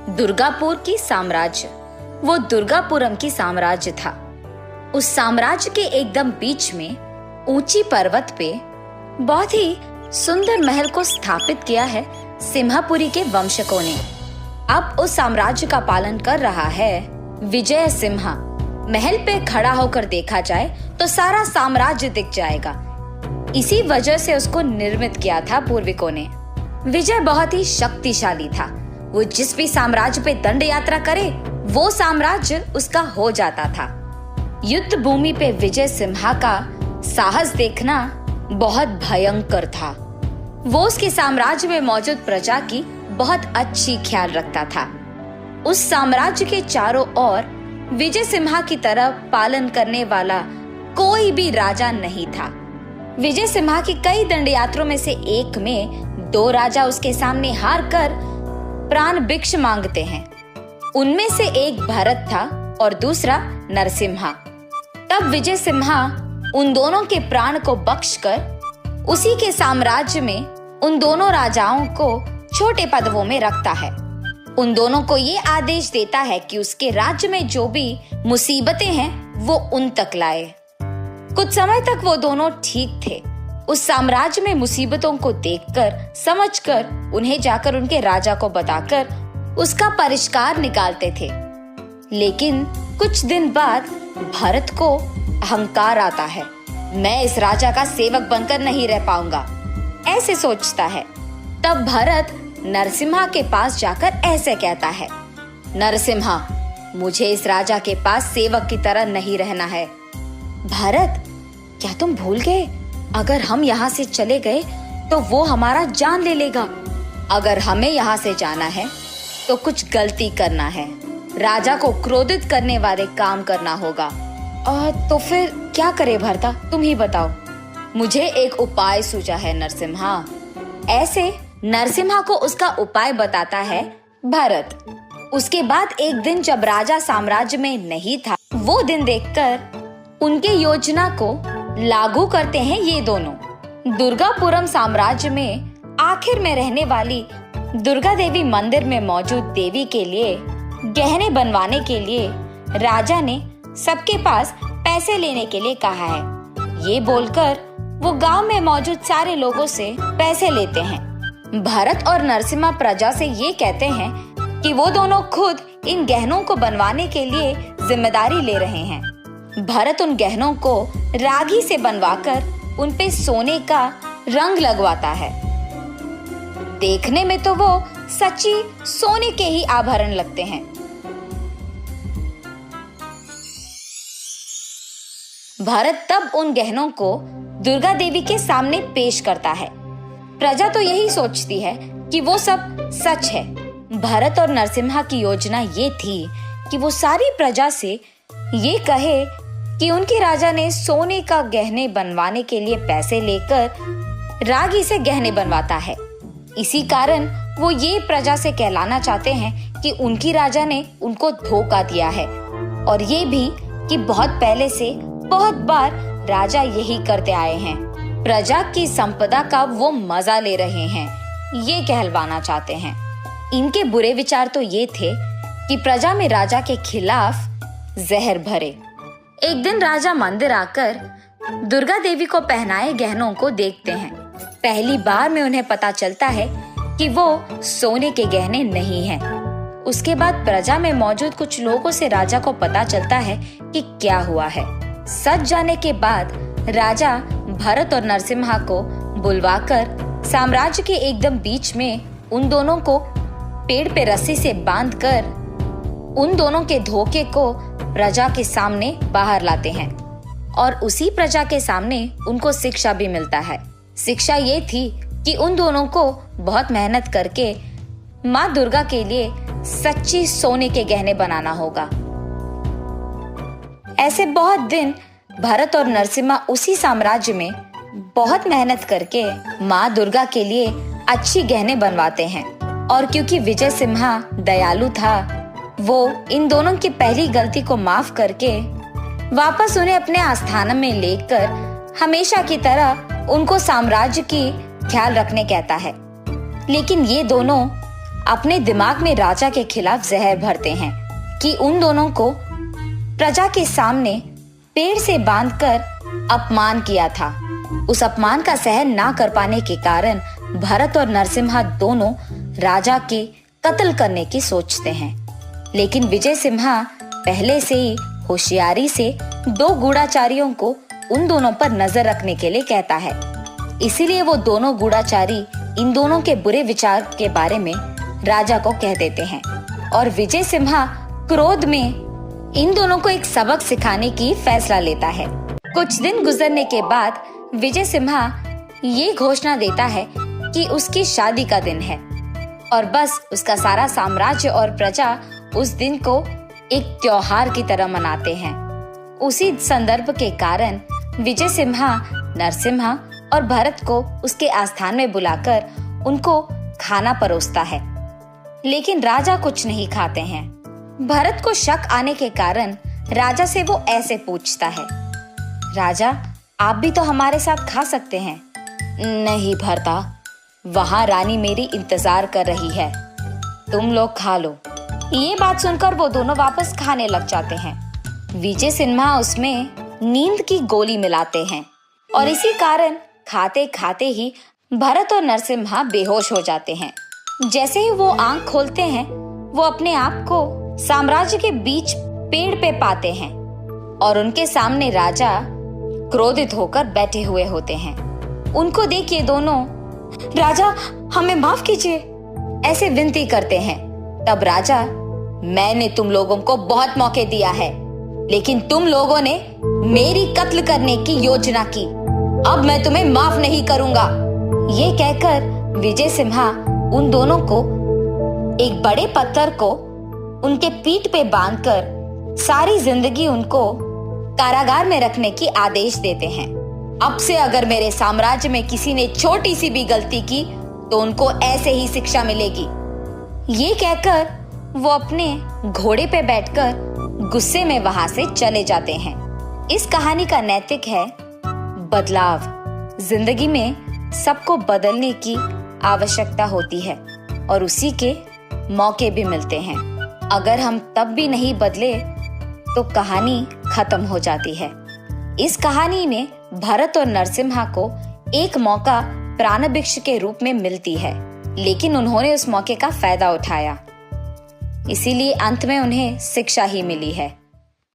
दुर्गापुर की साम्राज्य। वो दुर्गापुरम की साम्राज्य था। उस साम्राज्य के एकदम बीच में ऊंची पर्वत पे बहुत ही सुंदर महल को स्थापित किया है सिम्हापुरी के वंशकों ने। अब उस साम्राज्य का पालन कर रहा है विजय सिम्हा। महल पे खड़ा होकर देखा जाए तो सारा साम्राज्य दिख जाएगा। इसी वजह से उसको निर्मित किया था पूर्विकों ने। विजय बहुत ही शक्तिशाली था। वो जिस भी साम्राज्य पे दंड यात्रा करे वो साम्राज्य उसका हो जाता था। युद्ध भूमि पे विजय सिम्हा का साहस देखना बहुत भयंकर था। वो उसके साम्राज्य में मौजूद प्रजा की बहुत अच्छी ख्याल रखता था। उस साम्राज्य के चारों ओर विजय सिम्हा की तरह पालन करने वाला कोई भी राजा नहीं था। विजय सिम्हा की कई दंडयात्रों में से एक में 2 राजा उसके सामने हार कर प्राण भिक्ष मांगते हैं। उनमें से एक भरत था और दूसरा नरसिम्हा। तब विजय सिम्हा उन दोनों के प्राण को बख्शकर उसी के साम्राज्य में उन दोनों राजाओं को छोटे पदवों में रखता है। उन दोनों को ये आदेश देता है कि उसके राज्य में जो भी मुसीबतें हैं वो उन तक लाए। कुछ समय तक वो दोनों ठीक थे। उस साम्राज्य में मुसीबतों को देखकर, समझकर उन्हें जाकर उनके राजा को बताकर उसका परिष्कार निकालते थे। लेकिन कुछ दिन बाद भरत को अहंकार आता है। मैं इस राजा का सेवक बनकर नहीं रह पाऊंगा, ऐसे सोचता है। तब भरत नरसिम्हा के पास जाकर ऐसे कहता है, नरसिम्हा, मुझे इस राजा के पास सेवक की तरह नहीं रहना है। भरत, क्या तुम भूल गए? अगर हम यहाँ से चले गए तो वो हमारा जान ले लेगा। अगर हमें यहाँ से जाना है तो कुछ गलती करना है, राजा को क्रोधित करने वाले काम करना होगा। तो फिर क्या करे भरता, तुम ही बताओ। मुझे एक उपाय सूझा है नरसिम्हा। ऐसे नरसिम्हा को उसका उपाय बताता है भरत। उसके बाद एक दिन जब राजा साम्राज्य में नहीं था, वो दिन देखकर उनके योजना को लागू करते हैं ये दोनों। दुर्गापुरम साम्राज्य में आखिर में रहने वाली दुर्गा देवी मंदिर में मौजूद देवी के लिए गहने बनवाने के लिए राजा ने सबके पास पैसे लेने के लिए कहा है। ये बोलकर वो गांव में मौजूद सारे लोगों से पैसे लेते हैं। भरत और नरसिम्हा प्रजा से ये कहते हैं कि वो दोनों खुद इन गहनों को बनवाने के लिए जिम्मेदारी ले रहे हैं। भरत उन गहनों को रागी से बनवाकर उन पे सोने का रंग लगवाता है। देखने में तो वो सच्ची सोने के ही आभरण लगते हैं। भरत तब उन गहनों को दुर्गा देवी के सामने पेश करता है। प्रजा तो यही सोचती है कि वो सब सच है। भरत और नरसिम्हा की योजना ये थी कि वो सारी प्रजा से ये कहे कि उनके राजा ने सोने का गहने बनवाने के लिए पैसे लेकर रागी से गहने बनवाता है। इसी कारण वो ये प्रजा से कहलाना चाहते हैं कि उनकी राजा ने उनको धोखा दिया है, और ये भी कि बहुत पहले से बहुत बार राजा यही करते आए हैं। प्रजा की संपदा का वो मजा ले रहे हैं, ये कहलवाना चाहते हैं। इनके बुरे विचार तो ये थे कि प्रजा में राजा के खिलाफ जहर भरे। एक दिन राजा मंदिर आकर दुर्गा देवी को पहनाए गहनों को देखते हैं। पहली बार में उन्हें पता चलता है कि वो सोने के गहने नहीं हैं। उसके बाद प्रजा में मौजूद कुछ लोगों से राजा को पता चलता है कि क्या हुआ है। सच जाने के बाद राजा भरत और नरसिम्हा को बुलवाकर साम्राज्य के एकदम बीच में उन दोनों को पेड़ पे रस्सी से बांधकर उन दोनों के धोखे को प्रजा के सामने बाहर लाते हैं, और उसी प्रजा के सामने उनको शिक्षा भी मिलता है। शिक्षा ये थी कि उन दोनों को बहुत मेहनत करके माँ दुर्गा के लिए सच्ची सोने के गहने बनाना होगा। ऐसे बहुत दिन भरत और नरसिम्हा उसी साम्राज्य में बहुत मेहनत करके माँ दुर्गा के लिए अच्छी गहने बनवाते हैं। और क्योंकि विजय सिम्हा दयालु था, वो इन दोनों की पहली गलती को माफ करके वापस उन्हें अपने आस्थान में लेकर हमेशा की तरह उनको साम्राज्य की ख्याल रखने कहता है। लेकिन ये दोनों अपने दिमाग में राजा के खिलाफ जहर भरते हैं कि उन दोनों को प्रजा के सामने पेड़ से बांधकर अपमान किया था। उस अपमान का सहन ना कर पाने के कारण भरत और नरसिम्हा दोनों राजा के कत्ल करने की सोचते हैं। लेकिन विजय सिम्हा पहले से ही होशियारी से 2 गूढ़ाचारियों को उन दोनों पर नजर रखने के लिए कहता है। इसीलिए वो दोनों गूढ़ाचारी इन दोनों के बुरे विचार के बारे में राजा को कह देते हैं और विजय सिम्हा क्रोध में इन दोनों को एक सबक सिखाने की फैसला लेता है। कुछ दिन गुजरने के बाद विजय सिम्हा ये घोषणा देता है कि उसकी शादी का दिन है और बस उसका सारा साम्राज्य और प्रजा उस दिन को एक त्योहार की तरह मनाते हैं। उसी संदर्भ के कारण विजय सिम्हा नरसिम्हा और भरत को उसके आस्थान में बुलाकर उनको खाना परोसता है, लेकिन राजा कुछ नहीं खाते हैं। भरत को शक आने के कारण राजा से वो ऐसे पूछता है, राजा आप भी तो हमारे साथ खा सकते हैं। नहीं भरता, वहाँ रानी मेरी इंतजार कर रही है, तुम लोग खा लो। ये बात सुनकर वो दोनों वापस खाने लग जाते हैं। विजय सिन्हा उसमें नींद की गोली मिलाते हैं और इसी कारण खाते खाते ही भरत और नरसिम्हा बेहोश हो जाते हैं। जैसे ही वो आंख खोलते हैं वो अपने आप को साम्राज्य के बीच पेड़ पे पाते हैं और उनके सामने राजा क्रोधित होकर बैठे हुए होते हैं। उनको देख ये दोनों, राजा हमें माफ कीजिए, ऐसे विनती करते हैं। तब राजा, मैंने तुम लोगों को बहुत मौके दिया है, लेकिन तुम लोगों ने मेरी कत्ल करने की योजना की, अब मैं तुम्हें माफ नहीं करूंगा। ये कहकर विजय सिम्हा उन दोनों को एक बड़े पत्थर को उनके पीठ पे बांधकर सारी जिंदगी उनको कारागार में रखने की आदेश देते हैं। अब से अगर मेरे साम्राज्य में किसी ने छोटी सी भी गलती की तो उनको ऐसे ही शिक्षा मिलेगी। ये कहकर वो अपने घोड़े पे बैठकर गुस्से में वहां से चले जाते हैं। इस कहानी का नैतिक है बदलाव। जिंदगी में सबको बदलने की आवश्यकता होती है और उसी के मौके भी मिलते हैं। अगर हम तब भी नहीं बदले तो कहानी खत्म हो जाती है। इस कहानी में भरत और नरसिम्हा को एक मौका प्राणभिक्षा के रूप में मिलती है, लेकिन उन्होंने उस मौके का फायदा उठाया, इसीलिए अंत में उन्हें शिक्षा ही मिली है।